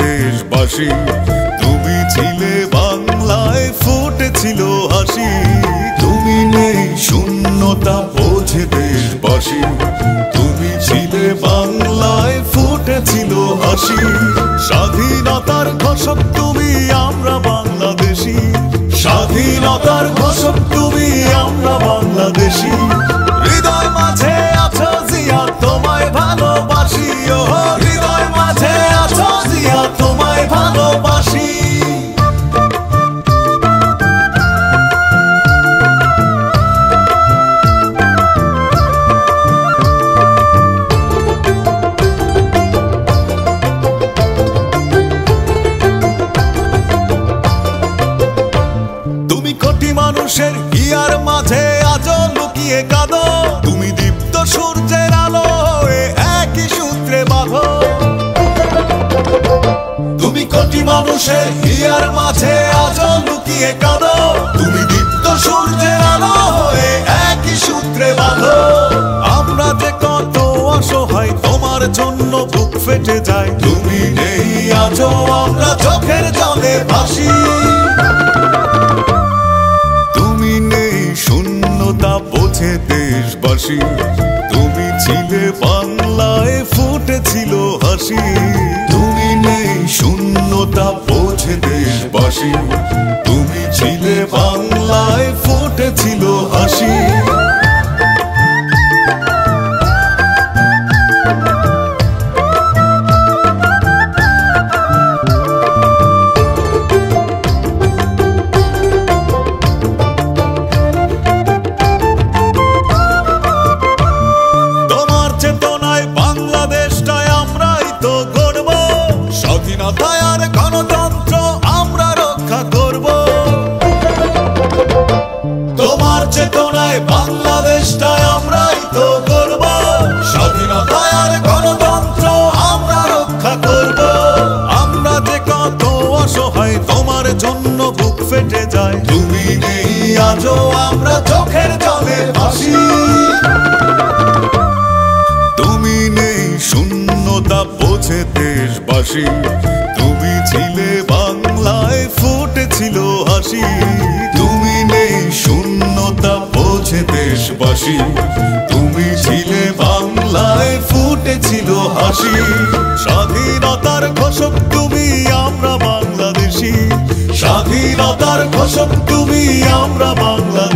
দেশবাসী তুমি ছিলে বাংলায় ফুটেছিল হাসি। তুমি নেই শূন্যতা বোঝে দেশবাসী, তুমি ছিলে বাংলায় ফুটেছিল হাসি। স্বাধীনতার ঘোষক তুমি, আমরা বাংলাদেশী। স্বাধীনতার ঘোষক তুমি, আমরা বাংলাদেশী। হৃদয় মাঝে আছো জিয়া, তোমায় ভালোবাসি। ও হৃদয় মাঝে আছো জিয়া, তোমায় ভালোবাসি। তুমি কোটি মানুষের হিয়ার মাঝে আজও লুকিয়ে কাঁদো। তুমি দীপ্ত সূর্যের আলো হয়ে একই সূত্রে বাঁধো। তুমি কোটি মানুষের হিয়ার মাঝে আজও লুকিয়ে কাঁদো। তুমি দীপ্ত সূর্যের আলো হয়ে একই সূত্রে বাঁধো। আমরা যে কত অসহায়, তোমার জন্য বুক ফেটে যায়। তুমি নেই আজও, আমরা চোখের জলে ভাসি। তুমি নেই শূন্যতা বোঝে দেশবাসী, তুমি ছিলে বাংলায় ফুটেছিল হাসি। তুমি নেই শূন্যতা বোঝে দেশবাসী, তুমি ছিলে বাংলায় ফুটেছিল হাসি। স্বাধীনতায় আর গণতন্ত্র আমরা রক্ষা করব। তোমার চেতনায় বাংলাদেশটাই আমরাই তো করব। স্বাধীনতায় আর গণতন্ত্র আমরা রক্ষা করব। আমরা যে কত অসহায়, তোমার জন্য বুক ফেটে যায়। তুমি নেই আজও, আমরা চোখের জলে ভাসি। তুমি নেই শূন্যতা বোঝে দেশবাসী, তুমি ছিলে বাংলায় ফুটেছিল হাসি। তুমি নেই শূন্যতা বোঝে দেশবাসী, তুমি ছিলে বাংলায় ফুটেছিল হাসি। স্বাধীনতার ঘোষক তুমি, আমরা বাংলাদেশী। স্বাধীনতার ঘোষক তুমি, আমরা বাংলাদেশী।